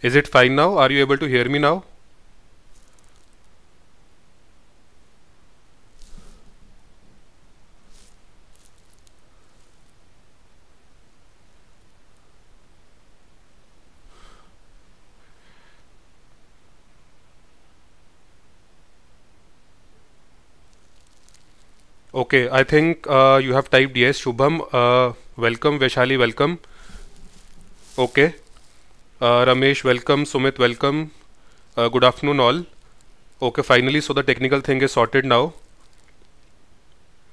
Is it fine now? Are you able to hear me now? Okay, I think you have typed yes. Shubham, welcome. Vaishali, welcome. Okay. Ramesh, welcome. Sumit, welcome. Good afternoon, all. Okay, finally, so the technical thing is sorted now.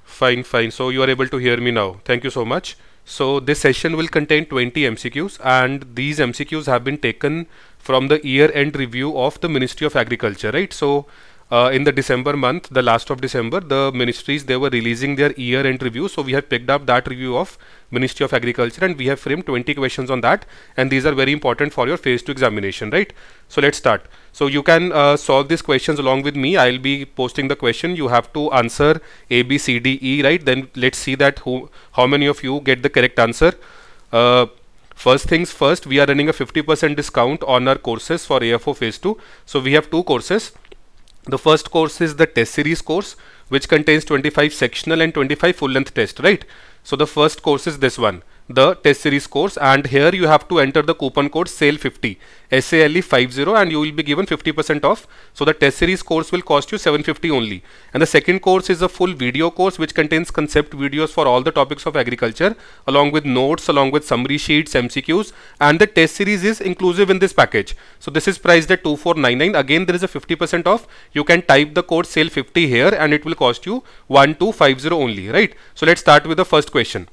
Fine, fine. So you are able to hear me now. Thank you so much. So this session will contain 20 MCQs, and these MCQs have been taken from the year-end review of the Ministry of Agriculture, right? So in the December month, the last of December, the ministries, they were releasing their year-end review. So we have picked up that review of Ministry of Agriculture, and we have framed 20 questions on that, and these are very important for your phase 2 examination, right? So let's start. So you can solve these questions along with me. I'll be posting the question. You have to answer A, B, C, D, E, right? Then let's see that how many of you get the correct answer. First things first, we are running a 50% discount on our courses for AFO phase 2. So we have two courses. The first course is the test series course, which contains 25 sectional and 25 full length test, right? So the first course is this one, the test series course, and here you have to enter the coupon code SALE50, SALE50, and you will be given 50% off. So the test series course will cost you 750 only. And the second course is a full video course which contains concept videos for all the topics of agriculture, along with notes, along with summary sheets, MCQs, and the test series is inclusive in this package. So this is priced at 2499. Again, there is a 50% off. You can type the code SALE50 here and it will cost you 1250 only, right? So let's start with the first question.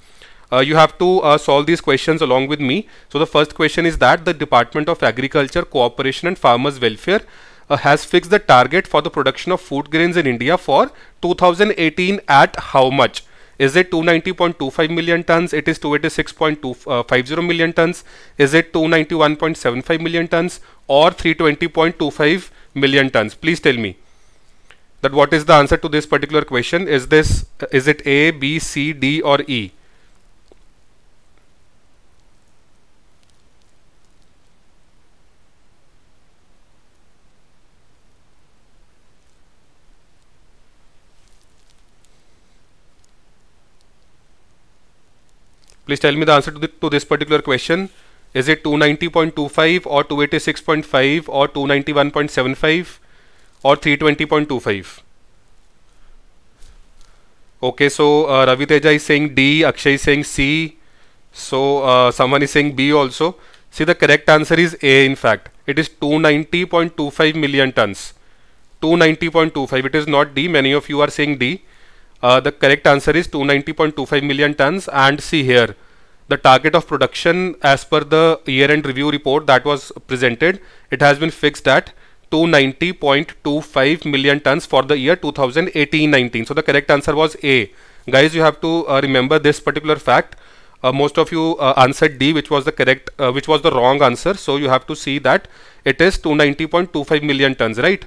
You have to solve these questions along with me. So the first question is that the Department of Agriculture, Cooperation and Farmers Welfare has fixed the target for the production of food grains in India for 2018 at how much? Is it 290.25 million tons? It is 286.50 million tons? Is it 291.75 million tons or 320.25 million tons? Please tell me that what is the answer to this particular question. Is it A, B, C, D or E? Please tell me the answer to this particular question. Is it 290.25 or 286.5 or 291.75 or 320.25? Okay, so Ravi Teja is saying D, Akshay is saying C, so someone is saying B also. See, the correct answer is A. In fact, it is 290.25 million tons. 290.25. It is not D. Many of you are saying D. The correct answer is 290.25 million tons. And see here, the target of production as per the year-end review report that was presented, it has been fixed at 290.25 million tons for the year 2018-19. So the correct answer was A. Guys, you have to remember this particular fact. Most of you answered D, which was the wrong answer. So you have to see that it is 290.25 million tons, right?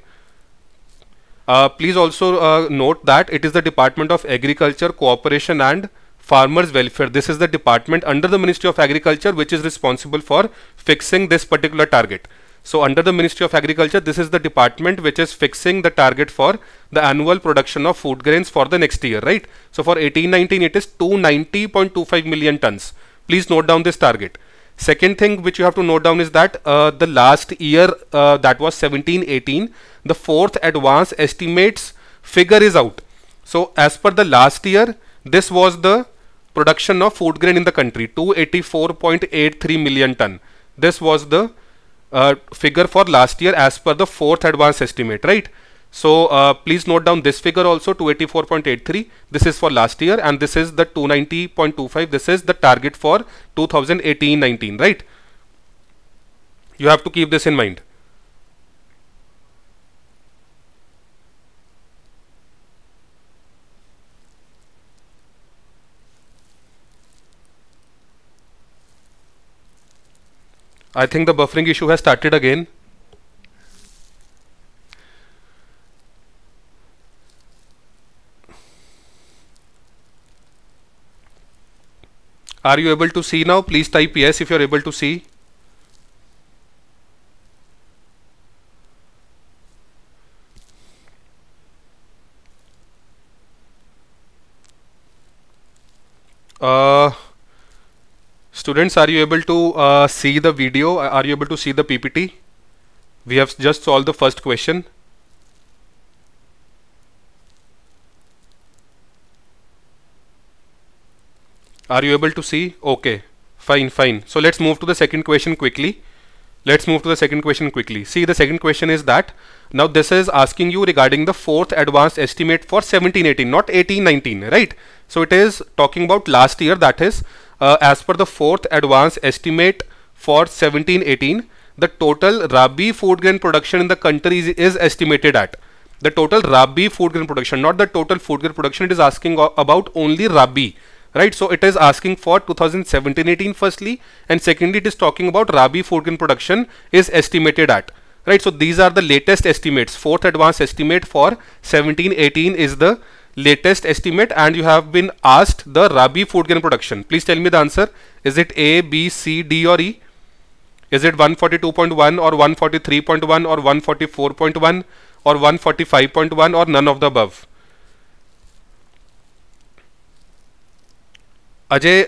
Please also note that it is the Department of Agriculture, Cooperation and Farmers Welfare. This is the department under the Ministry of Agriculture which is responsible for fixing this particular target. So under the Ministry of Agriculture, this is the department which is fixing the target for the annual production of food grains for the next year, right? So for 18-19, it is 290.25 million tons. Please note down this target. Second thing which you have to note down is that the last year, that was 17-18, the fourth advance estimates figure is out. So as per the last year, this was the production of food grain in the country, 284.83 million ton. This was the figure for last year as per the fourth advance estimate, right? So please note down this figure also, 284.83. This is for last year, and this is the 290.25. This is the target for 2018-19, right? You have to keep this in mind. I think the buffering issue has started again. Are you able to see now? Please type yes if you are able to see. Uh, Students, are you able to see the video? Are you able to see the PPT? We have just solved the first question. Are you able to see? Okay, fine, fine. So let's move to the second question quickly. See, the second question is that now this is asking you regarding the fourth advanced estimate for 17-18, not 18-19, right? So it is talking about last year, that is as per the fourth advanced estimate for 17-18, the total Rabi food grain production in the country is estimated at. The total Rabi food grain production, not the total food grain production. It is asking about only Rabi. Right, so it is asking for 2017-18 firstly, and secondly it is talking about Rabi food grain production is estimated at. Right, so these are the latest estimates. Fourth advanced estimate for 17-18 is the latest estimate, and you have been asked the Rabi food grain production. Please tell me the answer. Is it A, B, C, D or E? Is it 142.1 or 143.1 or 144.1 or 145.1 or none of the above? Ajay,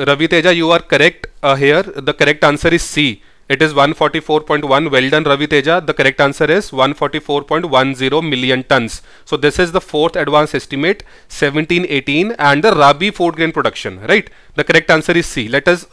Ravi Teja, you are correct here. The correct answer is C. It is 144.1. Well done, Ravi Teja. The correct answer is 144.10 million tons. So this is the fourth advanced estimate, 17-18, and the Rabi food grain production. Right? The correct answer is C. Let us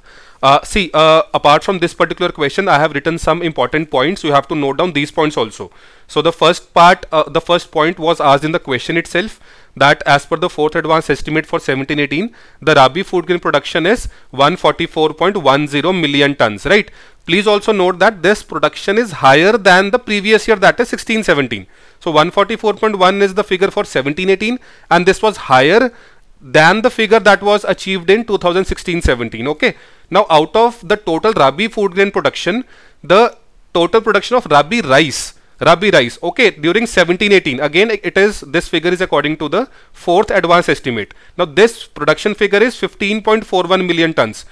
see. Apart from this particular question, I have written some important points. You have to note down these points also. So the first part, the first point was asked in the question itself, that as per the fourth advanced estimate for 17-18, the Rabi food grain production is 144.10 million tons, right? Please also note that this production is higher than the previous year, that is 16-17. So 144.1 is the figure for 17-18, and this was higher than the figure that was achieved in 2016-17. Okay. Now out of the total Rabi food grain production, the total production of Rabi rice, okay, during 17-18, again it is, this figure is according to the fourth advanced estimate. Now this production figure is 15.41 million tons,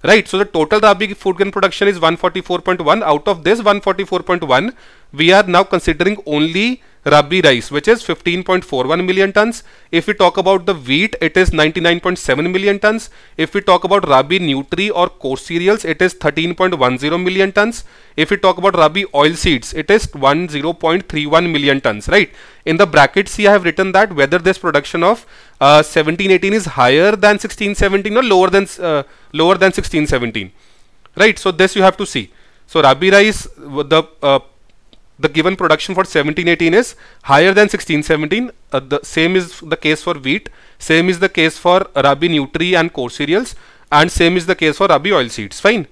right? So the total Rabi food grain production is 144.1. Out of this 144.1, we are now considering only Rabi rice, which is 15.41 million tons. If we talk about the wheat, it is 99.7 million tons. If we talk about Rabi nutri or coarse cereals, it is 13.10 million tons. If we talk about Rabi oil seeds, it is 10.31 million tons, right? In the bracket C, I have written that whether this production of 17-18 is higher than 16-17 or lower than 16-17, right? So this you have to see. So Rabi rice, the given production for 17-18 is higher than 16-17. The same is the case for wheat, same is the case for Rabi nutri and coarse cereals, and same is the case for Rabi oil seeds. Fine.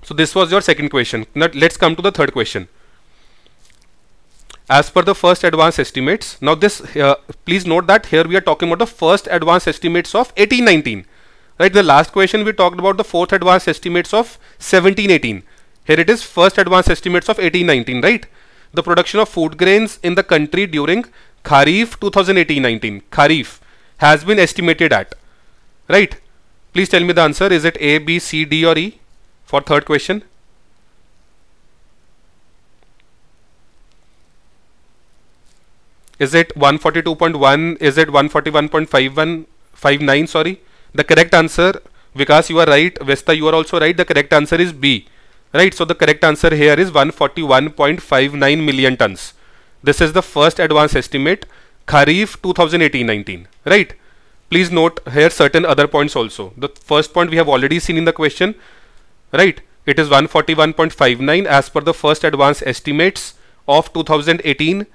So this was your second question. Now let's come to the third question. As per the first advanced estimates, now this please note that here we are talking about the first advanced estimates of 18-19, right? The last question we talked about the fourth advanced estimates of 17-18. Here it is first advanced estimates of 18-19, right? The production of food grains in the country during Kharif 2018-19, Kharif, has been estimated at, right? Please tell me the answer. Is it A, B, C, D or E for third question? Is it 142.1? Is it 141.59? Sorry. The correct answer, Vikas, you are right. Vesta, you are also right. The correct answer is B. Right, so the correct answer here is 141.59 million tons. This is the first advanced estimate, Kharif 2018-19, right? Please note here certain other points also. The first point we have already seen in the question, right? It is 141.59 as per the first advanced estimates of 2018.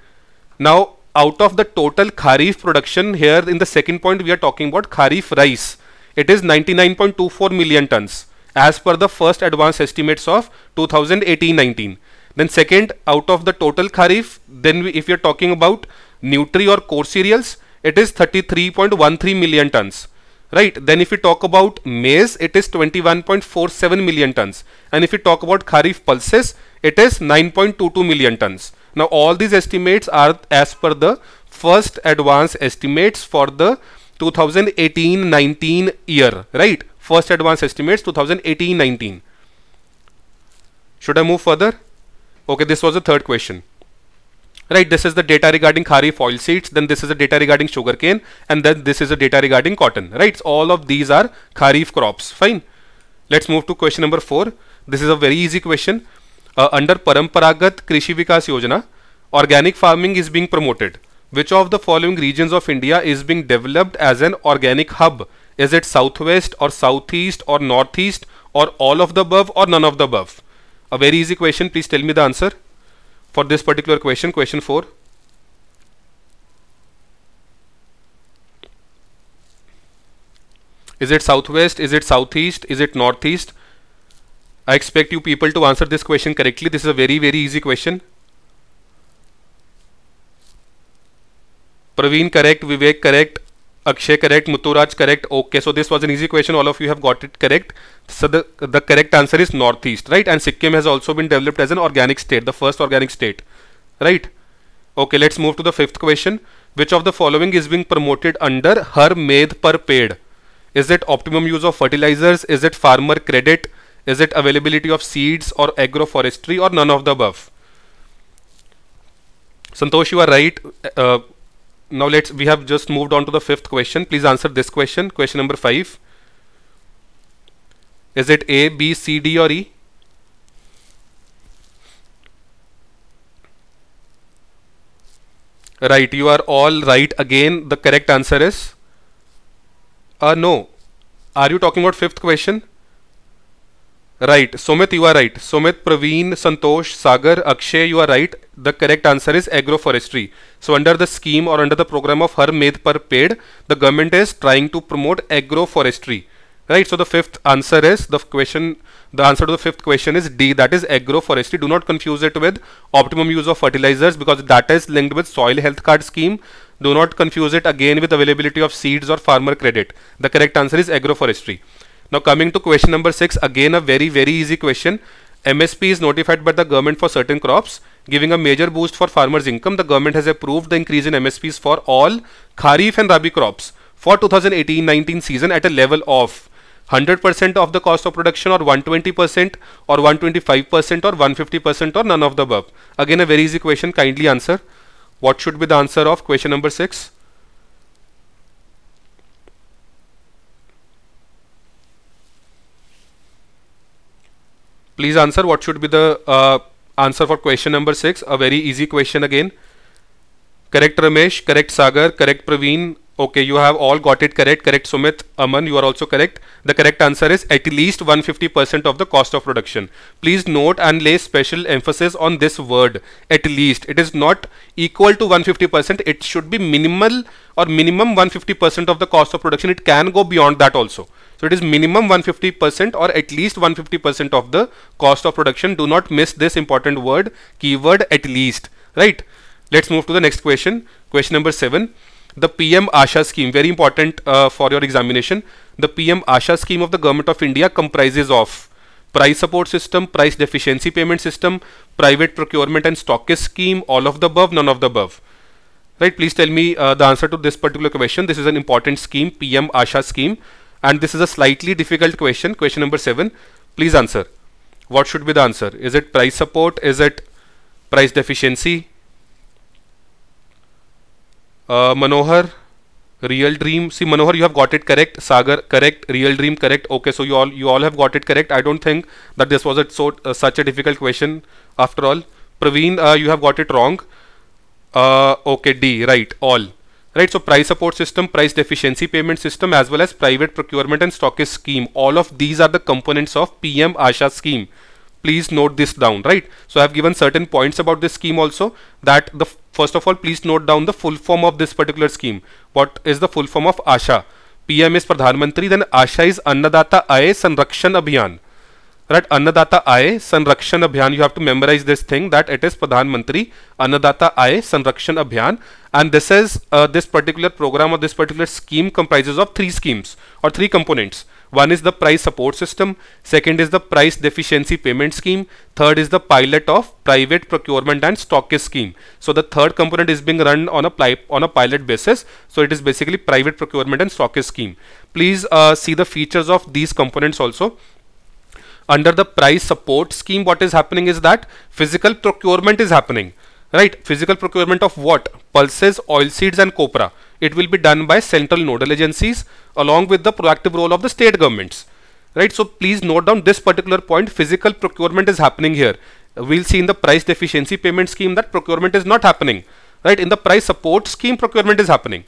Now, out of the total Kharif production, here in the second point we are talking about Kharif rice. It is 99.24 million tons. As per the first advanced estimates of 2018-19. Then second, out of the total Kharif, then if you are talking about nutri or coarse cereals, it is 33.13 million tons, right? Then if we talk about maize, it is 21.47 million tons, and if we talk about Kharif pulses, it is 9.22 million tons. Now all these estimates are as per the first advanced estimates for the 2018-19 year, right? First advanced estimates 2018-19. Should I move further? Okay, this was the third question. Right, this is the data regarding kharif oilseeds, then this is the data regarding sugarcane, and then this is the data regarding cotton. Right, so all of these are kharif crops. Fine. Let's move to question number 4. This is a very easy question. Under Paramparagat Krishi Vikas Yojana, organic farming is being promoted. Which of the following regions of India is being developed as an organic hub? Is it southwest or southeast or northeast or all of the above or none of the above? A very easy question. Please tell me the answer for this particular question, question 4. Is it southwest? Is it southeast? Is it northeast? I expect you people to answer this question correctly. This is a very, very easy question. Praveen correct, Vivek correct, Akshay correct, Muturaj correct. Okay, so this was an easy question. All of you have got it correct. So the correct answer is northeast, right? And Sikkim has also been developed as an organic state, the first organic state, right? Okay, let's move to the 5th question. Which of the following is being promoted under Har Med Par Ped? Is it optimum use of fertilizers? Is it farmer credit? Is it availability of seeds or agroforestry or none of the above? Santosh, you are right. Now we have just moved on to the 5th question. Please answer this question, question number 5. Is it A, B, C, D or E? Right, you are all right. Again, the correct answer is no. Are you talking about 5th question? Right, Sumit, you are right. Sumit, Praveen, Santosh, Sagar, Akshay, you are right. The correct answer is agroforestry. So under the scheme or under the program of Har Med Par Ped, the government is trying to promote agroforestry. Right, so the 5th answer is the answer to the 5th question is D, that is agroforestry. Do not confuse it with optimum use of fertilizers because that is linked with soil health card scheme. Do not confuse it again with availability of seeds or farmer credit. The correct answer is agroforestry. Now coming to question number 6, again a very, very easy question. MSP is notified by the government for certain crops, giving a major boost for farmers' income. The government has approved the increase in MSPs for all Kharif and Rabi crops for 2018-19 season at a level of 100% of the cost of production or 120% or 125% or 150% or none of the above. Again a very easy question. Kindly answer. What should be the answer of question number 6? Please answer what should be the answer for question number 6. A very easy question again. Correct Ramesh, correct Sagar, correct Praveen. Okay, you have all got it correct. Correct Sumit, Aman, you are also correct. The correct answer is at least 150% of the cost of production. Please note and lay special emphasis on this word, at least. It is not equal to 150%. It should be minimal or minimum 150% of the cost of production. It can go beyond that also. So it is minimum 150% or at least 150% of the cost of production. Do not miss this important word, keyword at least, right? Let's move to the next question. Question number 7. The PM ASHA scheme, very important for your examination. The PM ASHA scheme of the Government of India comprises of price support system, price deficiency payment system, private procurement and stockist scheme, all of the above, none of the above. Right, please tell me the answer to this particular question. This is an important scheme, PM ASHA scheme. And this is a slightly difficult question, question number 7. Please answer. What should be the answer? Is it price support? Is it price deficiency? Manohar, Real Dream. See, Manohar, you have got it correct. Sagar, correct. Real Dream, correct. Okay, so you all have got it correct. I don't think that this was such a difficult question after all. Praveen, you have got it wrong. Okay, D, right, all. Right, so price support system, price deficiency payment system, as well as private procurement and stockist scheme. All of these are the components of PM ASHA scheme. Please note this down, right? So I have given certain points about this scheme also. That first of all, please note down the full form of this particular scheme. What is the full form of ASHA? PM is Pradhan Mantri, then ASHA is Annadata Aaye Sanrakshan Abhiyan. Right, Annadata Aaye Sanrakshan Abhiyan. You have to memorize this thing that it is Pradhan Mantri Annadata Aaye Sanrakshan Abhiyan, and this is this particular program or this particular scheme comprises of 3 schemes or 3 components. One is the price support system, second is the price deficiency payment scheme, third is the pilot of private procurement and stockist scheme. So the third component is being run on a pilot basis. So it is basically private procurement and stockist scheme. Please see the features of these components also. Under the price support scheme, what is happening is that physical procurement is happening, right? Physical procurement of what? Pulses, oilseeds and copra. It will be done by central nodal agencies along with the proactive role of the state governments, right? So please note down this particular point. Physical procurement is happening here. We'll see in the price deficiency payment scheme that procurement is not happening, right? In the price support scheme, procurement is happening,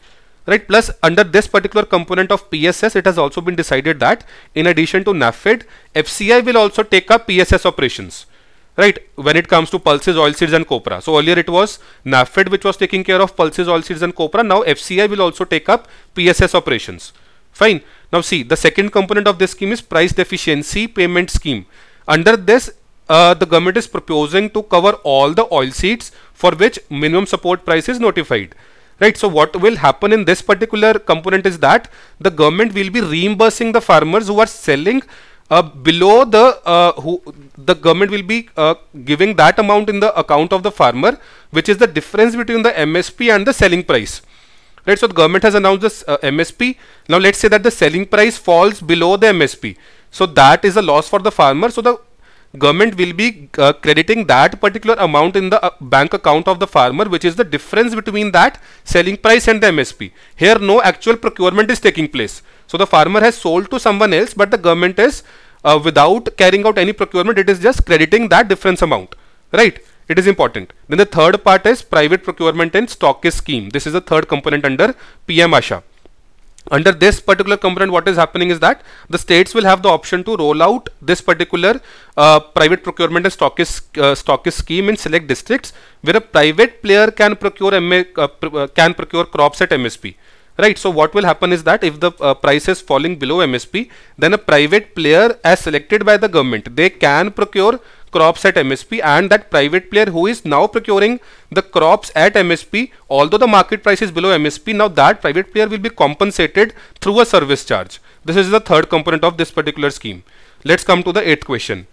right? Plus under this particular component of PSS, it has also been decided that in addition to NAFED, FCI will also take up PSS operations, right, when it comes to pulses, oilseeds and copra. So earlier it was NAFED which was taking care of pulses, oilseeds and copra. Now FCI will also take up PSS operations. Fine. Now see, the second component of this scheme is price deficiency payment scheme. Under this, the government is proposing to cover all the oilseeds for which minimum support price is notified. Right, so what will happen in this particular component is that the government will be reimbursing the farmers who are selling below the government will be giving that amount in the account of the farmer, which is the difference between the MSP and the selling price. Right, so the government has announced this MSP. Now let's say that the selling price falls below the MSP. So that is a loss for the farmer. So the government will be crediting that particular amount in the bank account of the farmer, which is the difference between that selling price and the MSP. Here no actual procurement is taking place. So the farmer has sold to someone else, but the government is without carrying out any procurement, it is just crediting that difference amount, right? It is important. Then the third part is private procurement and stockist scheme. This is the third component under PM ASHA. Under this particular component, what is happening is that the states will have the option to roll out this particular private procurement and stockist scheme in select districts where a private player can procure crops at MSP. Right, so what will happen is that if the price is falling below MSP, then a private player as selected by the government, they can procure crops at MSP, and that private player who is now procuring the crops at MSP, although the market price is below MSP, now that private player will be compensated through a service charge. This is the third component of this particular scheme. Let's come to the 8th question.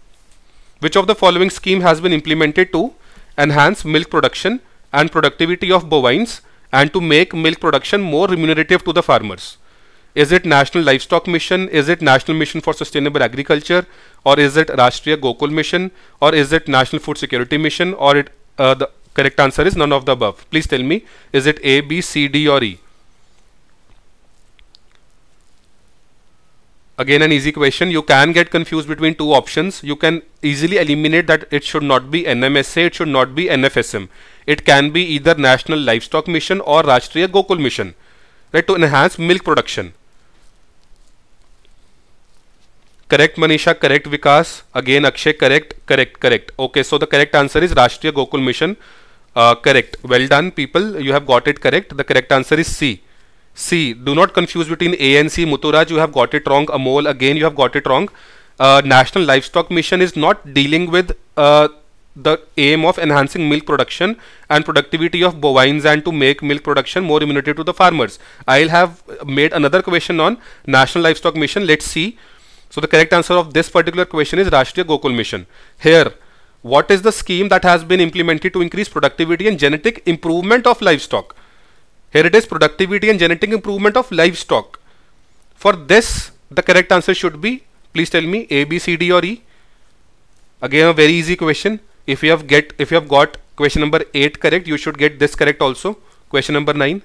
Which of the following scheme has been implemented to enhance milk production and productivity of bovines and to make milk production more remunerative to the farmers? Is it National Livestock Mission? Is it National Mission for Sustainable Agriculture? Or is it Rashtriya Gokul Mission? Or is it National Food Security Mission? Or the correct answer is none of the above. Please tell me, is it A, B, C, D or E? Again an easy question. You can get confused between two options. You can easily eliminate that it should not be NMSA, it should not be NFSM. It can be either National Livestock Mission or Rashtriya Gokul Mission, right, to enhance milk production. Correct Manisha, correct Vikas, again Akshay, correct. Okay, so the correct answer is Rashtriya Gokul Mission. Correct. Well done people, you have got it correct. The correct answer is C. C. Do not confuse between A and C. Muturaj, you have got it wrong. Amol, again you have got it wrong. National Livestock Mission is not dealing with the aim of enhancing milk production and productivity of bovines and to make milk production more remunerative to the farmers. I'll have made another question on National Livestock Mission. Let's see. So the correct answer of this particular question is Rashtriya Gokul Mission. Here, what is the scheme that has been implemented to increase productivity and genetic improvement of livestock? Here it is, productivity and genetic improvement of livestock. For this, the correct answer should be, please tell me, A, B, C, D or E. Again a very easy question. If you have got question number 8 correct, you should get this correct also. Question number 9.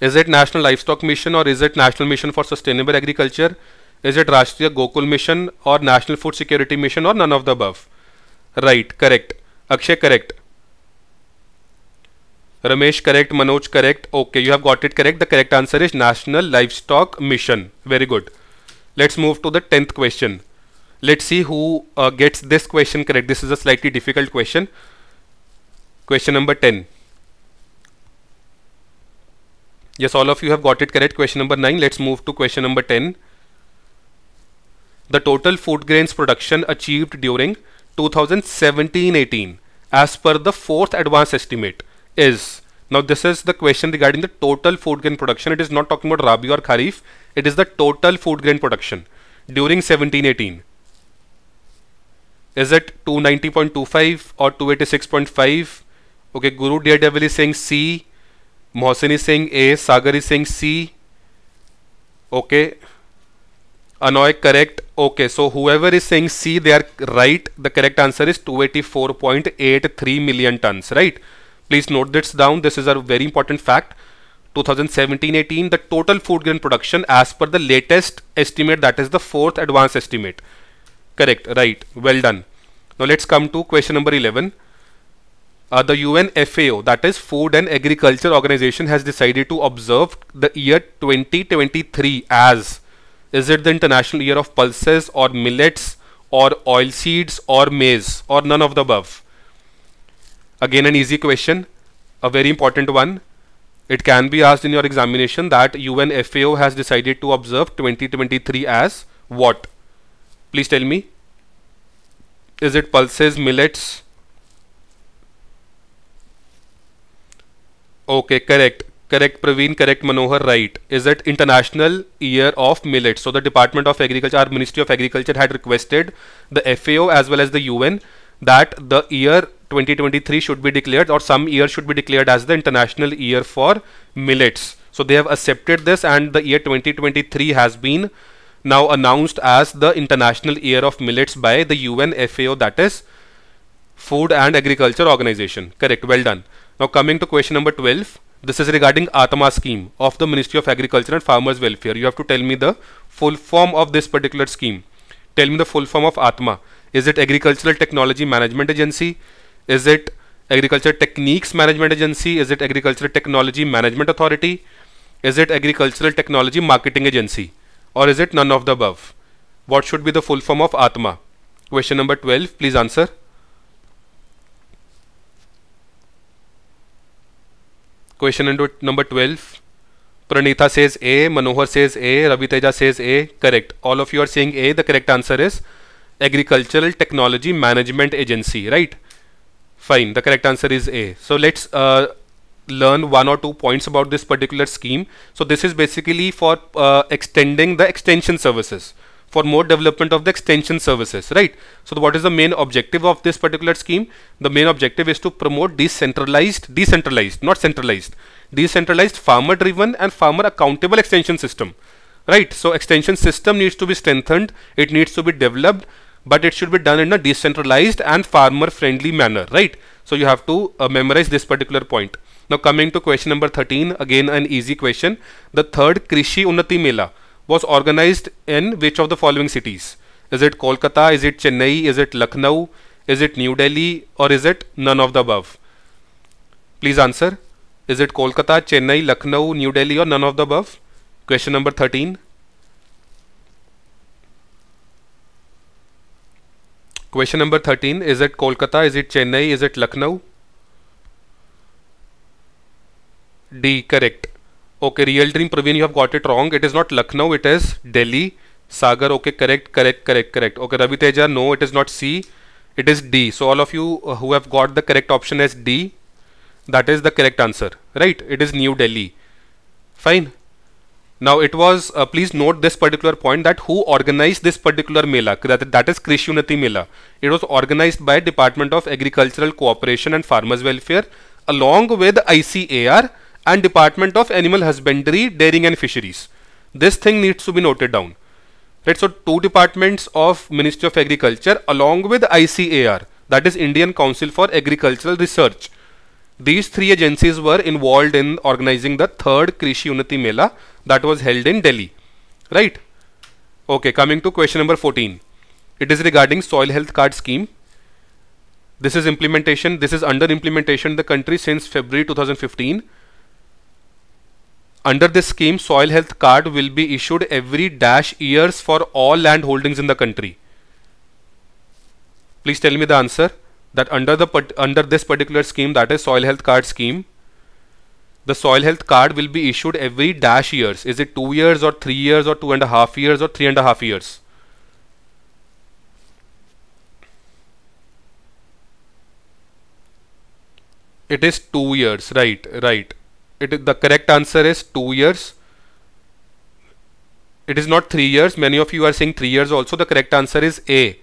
Is it National Livestock Mission or is it National Mission for Sustainable Agriculture? Is it Rashtriya Gokul Mission or National Food Security Mission or none of the above? Right, correct. Akshay, correct. Ramesh, correct. Manoj, correct. Okay, you have got it correct. The correct answer is National Livestock Mission. Very good. Let's move to the 10th question. Let's see who gets this question correct. This is a slightly difficult question. Question number 10. Yes, all of you have got it correct. Question number 9. Let's move to question number 10. The total food grains production achieved during 2017-18 as per the 4th advance estimate is. Now this is the question regarding the total food grain production. It is not talking about Rabi or Kharif. It is the total food grain production during 17-18. Is it 290.25 or 286.5? Okay, Guru Daredevil is saying C. Mohsin is saying A. Sagar is saying C. Okay. Anoy, correct. Okay, so whoever is saying C, they are right. The correct answer is 284.83 million tons, right? Please note this down. This is a very important fact. 2017-18, the total food grain production as per the latest estimate, that is the fourth advanced estimate. Correct, right. Well done. Now let's come to question number 11. The UN FAO, that is Food and Agriculture Organization, has decided to observe the year 2023 as, is it the International Year of Pulses or millets or oilseeds or maize or none of the above? Again an easy question, a very important one. It can be asked in your examination that UN FAO has decided to observe 2023 as what? Please tell me. Is it pulses, millets? Okay, correct. Correct, Praveen. Correct, Manohar. Right. Is it International Year of Millets? So the Department of Agriculture, our Ministry of Agriculture, had requested the FAO as well as the UN that the year 2023 should be declared, or some year should be declared as the International Year for Millets. So they have accepted this, and the year 2023 has been now announced as the International Year of Millets by the UN FAO, that is Food and Agriculture Organization. Correct. Well done. Now coming to question number 12. This is regarding Atma scheme of the Ministry of Agriculture and Farmers Welfare. You have to tell me the full form of this particular scheme. Tell me the full form of Atma. Is it Agricultural Technology Management Agency? Is it Agriculture Techniques Management Agency? Is it Agricultural Technology Management Authority? Is it Agricultural Technology Marketing Agency? Or is it none of the above? What should be the full form of Atma? Question number 12. Please answer. Question number 12. Pranitha says A, Manohar says A, Ravi Teja says A. Correct. All of you are saying A. The correct answer is Agricultural Technology Management Agency, right? Fine. The correct answer is A. So let's learn one or two points about this particular scheme. So this is basically for extending the extension services, for more development of the extension services, right? So what is the main objective of this particular scheme? The main objective is to promote decentralized, not centralized, decentralized farmer driven and farmer accountable extension system, right? So extension system needs to be strengthened, it needs to be developed, but it should be done in a decentralized and farmer friendly manner, right? So you have to memorize this particular point. Now coming to question number 13, again an easy question. The third Krishi Unnati Mela was organized in which of the following cities? Is it Kolkata? Is it Chennai? Is it Lucknow? Is it New Delhi? Or is it none of the above? Please answer. Is it Kolkata, Chennai, Lucknow, New Delhi, or none of the above? Question number 13. Question number 13. Is it Kolkata? Is it Chennai? Is it Lucknow? D. Correct. Okay, Real Dream Praveen, you have got it wrong. It is not Lucknow, it is Delhi. Sagar, okay, correct. Okay, Ravi Teja, no, it is not C, it is D. So all of you who have got the correct option as D, that is the correct answer, right? It is New Delhi. Fine. Now it was, please note this particular point, that who organized this particular Mela, that is Krishi Unnati Mela. It was organized by Department of Agricultural Cooperation and Farmers Welfare along with ICAR and Department of Animal Husbandry, Dairying and Fisheries. This thing needs to be noted down, right? So two departments of Ministry of Agriculture along with ICAR, that is Indian Council for Agricultural Research. These three agencies were involved in organizing the third Krishi Unnati Mela that was held in Delhi, right? Okay, coming to question number 14. It is regarding soil health card scheme. This is implementation, this is under implementation in the country since February 2015. Under this scheme, soil health card will be issued every -years for all land holdings in the country. Please tell me the answer. That under this particular scheme, that is soil health card scheme, the soil health card will be issued every -years. Is it 2 years or 3 years or 2.5 years or 3.5 years? It is 2 years, right. The correct answer is 2 years. It is not 3 years. Many of you are saying 3 years also. The correct answer is A,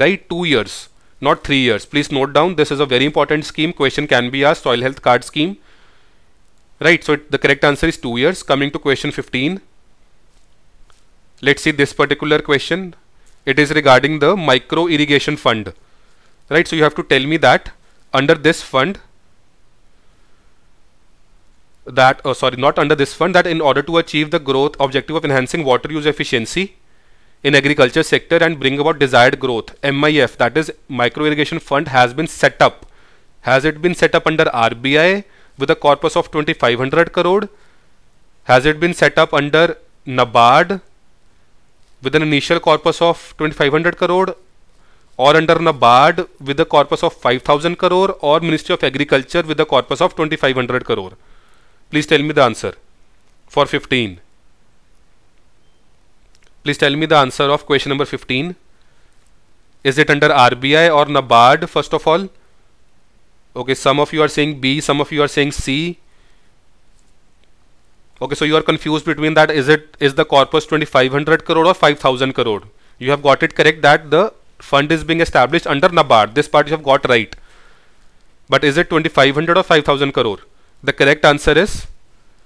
right? 2 years, not 3 years. Please note down, this is a very important scheme. Question can be asked, soil health card scheme, right? So the correct answer is 2 years. Coming to question 15. Let's see this particular question. It is regarding the micro irrigation fund, right? So you have to tell me that under this fund, that not under this fund, that in order to achieve the growth objective of enhancing water use efficiency in agriculture sector and bring about desired growth, MIF, that is micro irrigation fund, has been set up. Has it been set up under RBI with a corpus of 2500 crore? Has it been set up under NABARD with an initial corpus of 2500 crore, or under NABARD with a corpus of 5000 crore, or Ministry of Agriculture with a corpus of 2500 crore? Please tell me the answer for 15. Please tell me the answer of question number 15. Is it under RBI or NABARD first of all? Okay, some of you are saying B, some of you are saying C. Okay, so you are confused between that. Is the corpus 2500 crore or 5000 crore? You have got it correct that the fund is being established under NABARD. This part you have got right. But is it 2500 or 5000 crore? The correct answer is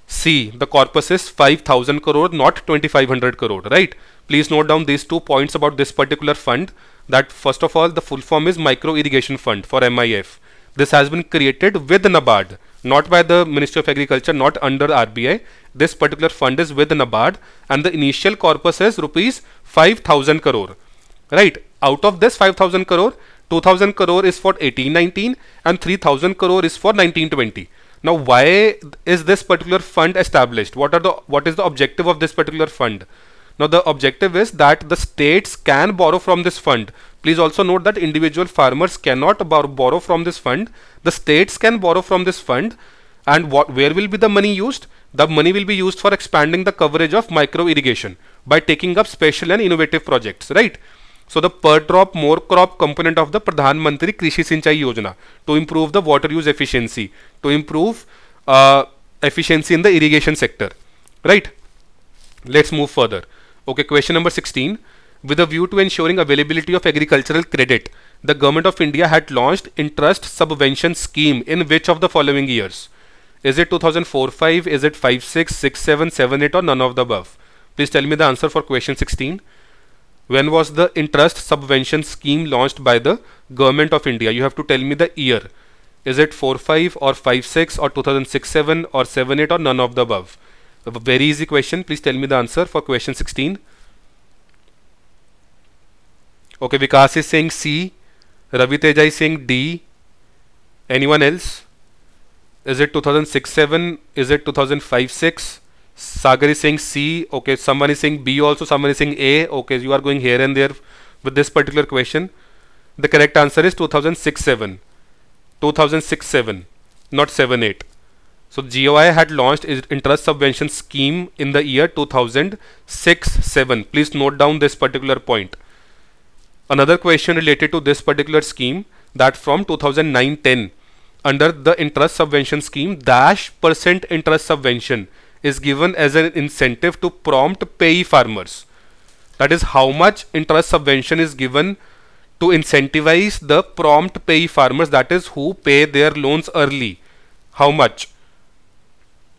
C. The corpus is 5000 crore, not 2500 crore, right? Please note down these 2 points about this particular fund. That first of all, the full form is Micro Irrigation Fund for MIF. This has been created with NABARD, not by the Ministry of Agriculture, not under RBI. This particular fund is with NABARD, and the initial corpus is rupees 5000 crore, right? Out of this 5000 crore, 2000 crore is for 18-19 and 3000 crore is for 19-20. Now, why is this particular fund established? What is the objective of this particular fund? Now, the objective is that the states can borrow from this fund. Please also note that individual farmers cannot borrow from this fund. The states can borrow from this fund. And where will be the money used? The money will be used for expanding the coverage of micro irrigation by taking up special and innovative projects, right? So the per drop more crop component of the Pradhan Mantri Krishi Sinchai Yojana to improve the water use efficiency, to improve efficiency in the irrigation sector, right? Let's move further. Okay, question number 16. With a view to ensuring availability of agricultural credit, the Government of India had launched interest subvention scheme in which of the following years? Is it 2004-5, is it 5-6, 6-7, 7-8 or none of the above? Please tell me the answer for question 16. When was the interest subvention scheme launched by the Government of India? You have to tell me the year. Is it 4-5 or 5-6 or 2006-7 or 7-8 or none of the above? A very easy question. Please tell me the answer for question 16. Okay, Vikas is saying C. Ravi Teja is saying D. Anyone else? Is it 2006-7? Is it 2005-6? Sagar is saying C. Okay, someone is saying B also, someone is saying A. Okay, you are going here and there with this particular question. The correct answer is 2006-7. 2006-7, not 7-8. So GOI had launched its interest subvention scheme in the year 2006-7. Please note down this particular point. Another question related to this particular scheme, that from 2009-10, under the interest subvention scheme, %% interest subvention is given as an incentive to prompt payee farmers. That is, how much interest subvention is given to incentivize the prompt payee farmers, that is, who pay their loans early. How much?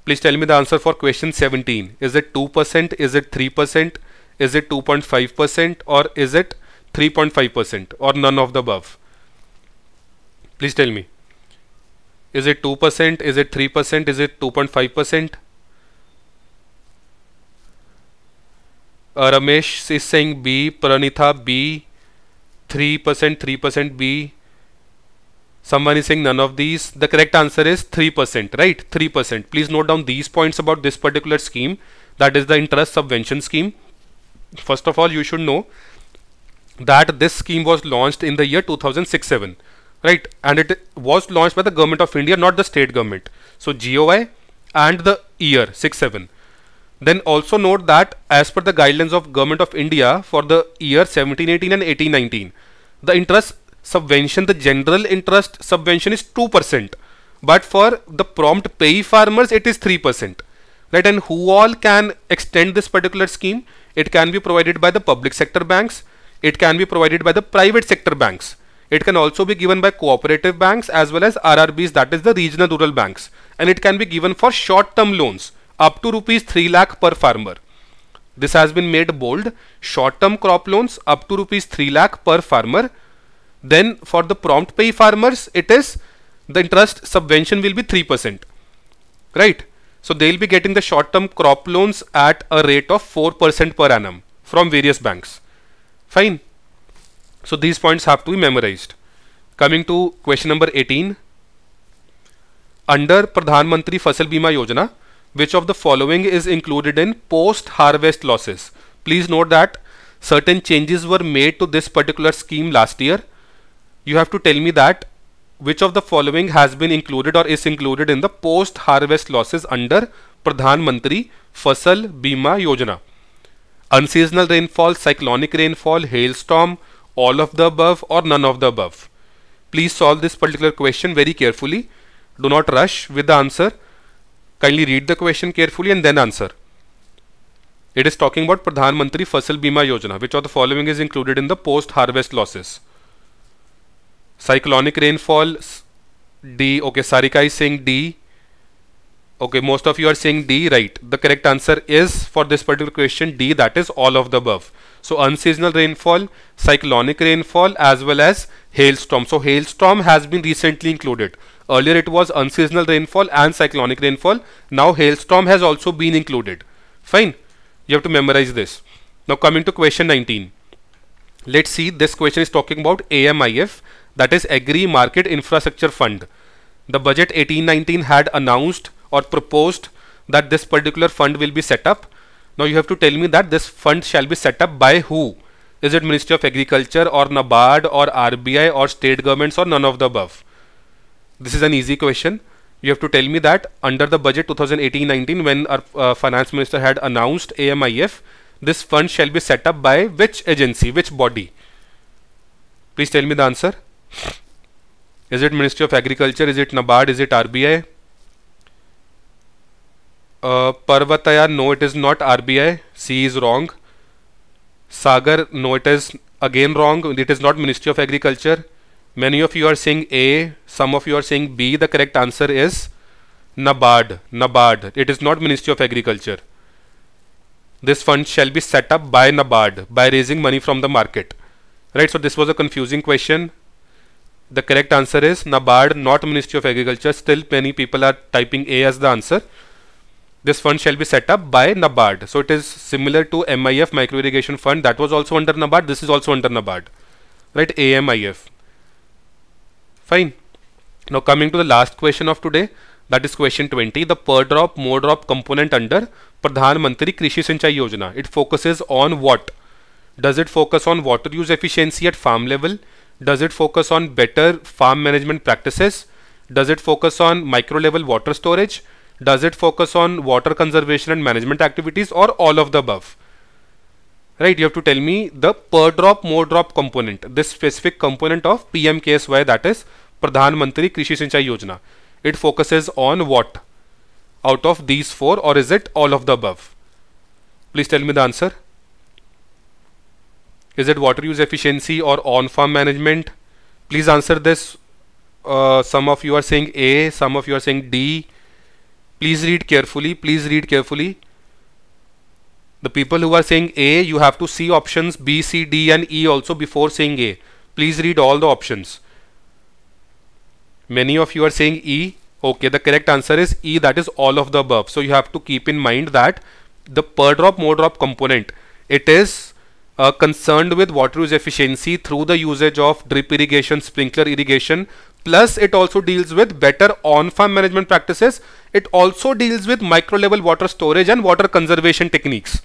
Please tell me the answer for question 17. Is it 2%? Is it 3%? Is it 2.5%? Or is it 3.5%? Or none of the above? Please tell me. Is it 2%? Is it 3%? Is it 2.5%? Ramesh is saying B. Pranitha B. 3%, 3% B. Someone is saying none of these. The correct answer is 3%, right? 3%. Please note down these points about this particular scheme. That is the interest subvention scheme. First of all, you should know that this scheme was launched in the year 2006-7, right? And it was launched by the Government of India, not the state government. So GOI and the year 6-7. Then also note that as per the guidelines of Government of India for the year 17-18 and 18-19, the interest subvention, the general interest subvention is 2%, but for the prompt payee farmers it is 3%, right? And who all can extend this particular scheme? It can be provided by the public sector banks, it can be provided by the private sector banks, it can also be given by cooperative banks as well as RRBs, that is the regional rural banks, and it can be given for short term loans up to rupees 3 lakh per farmer. This has been made bold. Short-term crop loans up to rupees 3 lakh per farmer. Then for the prompt pay farmers, it is the interest subvention will be 3%. Right? So they will be getting the short-term crop loans at a rate of 4% per annum from various banks. Fine. So these points have to be memorized. Coming to question number 18. Under Pradhan Mantri Fasal Bima Yojana, which of the following is included in post-harvest losses? Please note that certain changes were made to this particular scheme last year. You have to tell me that which of the following has been included or is included in the post-harvest losses under Pradhan Mantri Fasal Bima Yojana. Unseasonal rainfall, cyclonic rainfall, hailstorm, all of the above or none of the above. Please solve this particular question very carefully. Do not rush with the answer. Kindly read the question carefully and then answer. It is talking about Pradhan Mantri Fasal Bima Yojana. Which of the following is included in the post-harvest losses? Cyclonic rainfall, D. Okay, Sarika is saying D. Okay, most of you are saying D, right. The correct answer is for this particular question D, that is all of the above. So unseasonal rainfall, cyclonic rainfall as well as hailstorm. So hailstorm has been recently included. Earlier it was unseasonal rainfall and cyclonic rainfall. Now hailstorm has also been included. Fine. You have to memorize this. Now coming to question 19. Let's see, this question is talking about AMIF, that is Agri Market Infrastructure Fund. The budget 18-19 had announced or proposed that this particular fund will be set up. Now you have to tell me that this fund shall be set up by who? Is it Ministry of Agriculture or NABARD or RBI or state governments or none of the above? This is an easy question. You have to tell me that under the budget 2018-19, when our finance minister had announced AMIF, this fund shall be set up by which agency, which body? Please tell me the answer. Is it Ministry of Agriculture? Is it NABARD? Is it RBI? Parvataya, no, it is not RBI. C is wrong. Sagar, no, it is again wrong. It is not Ministry of Agriculture. Many of you are saying A, some of you are saying B. The correct answer is NABARD. NABARD. It is not Ministry of Agriculture. This fund shall be set up by NABARD by raising money from the market. Right, so this was a confusing question. The correct answer is NABARD, not Ministry of Agriculture. Still many people are typing A as the answer. This fund shall be set up by NABARD. So it is similar to MIF, Micro Irrigation Fund. That was also under NABARD. This is also under NABARD. Right, AMIF. Fine. Now coming to the last question of today, that is question 20. The per drop, more drop component under Pradhan Mantri Krishi Sinchai Yojana. It focuses on what? Does it focus on water use efficiency at farm level? Does it focus on better farm management practices? Does it focus on micro level water storage? Does it focus on water conservation and management activities, or all of the above? Right, you have to tell me the per drop, more drop component, this specific component of PMKSY, that is Pradhan Mantri Krishi Sinchai Yojana. It focuses on what out of these four, or is it all of the above? Please tell me the answer. Is it water use efficiency or on-farm management? Please answer this. Some of you are saying A, some of you are saying D. Please read carefully. Please read carefully. The people who are saying A, you have to see options B, C, D and E also before saying A. Please read all the options. Many of you are saying E. Okay, the correct answer is E, that is all of the above. So you have to keep in mind that the per drop, more drop component, it is concerned with water use efficiency through the usage of drip irrigation, sprinkler irrigation, plus it also deals with better on-farm management practices. It also deals with micro level water storage and water conservation techniques.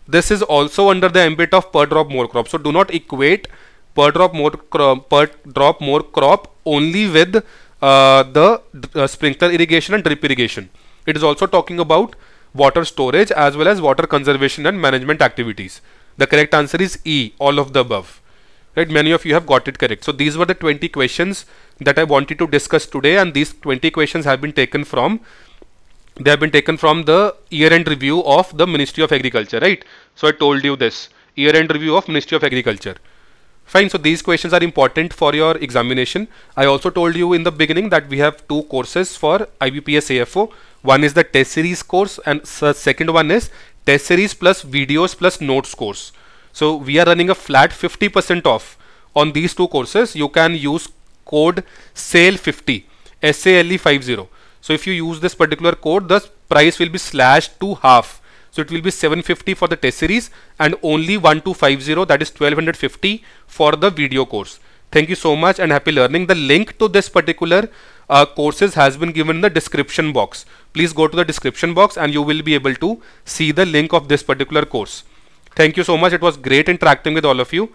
This is also under the ambit of per drop more crop. So do not equate per drop more crop only with the sprinkler irrigation and drip irrigation. It is also talking about water storage as well as water conservation and management activities. The correct answer is E, all of the above. Right, many of you have got it correct. So these were the 20 questions that I wanted to discuss today, and these 20 questions have been taken from the year-end review of the Ministry of Agriculture, right? So I told you this, year-end review of Ministry of Agriculture. Fine, so these questions are important for your examination. I also told you in the beginning that we have two courses for IBPS AFO. One is the test series course and the second one is test series plus videos plus notes course. So we are running a flat 50% off on these two courses. You can use code SALE50, SALE50. So if you use this particular code, the price will be slashed to half. So it will be 750 for the test series and only 1250, that is 1250 for the video course. Thank you so much and happy learning. The link to this particular courses has been given in the description box. Please go to the description box and you will be able to see the link of this particular course. Thank you so much. It was great interacting with all of you.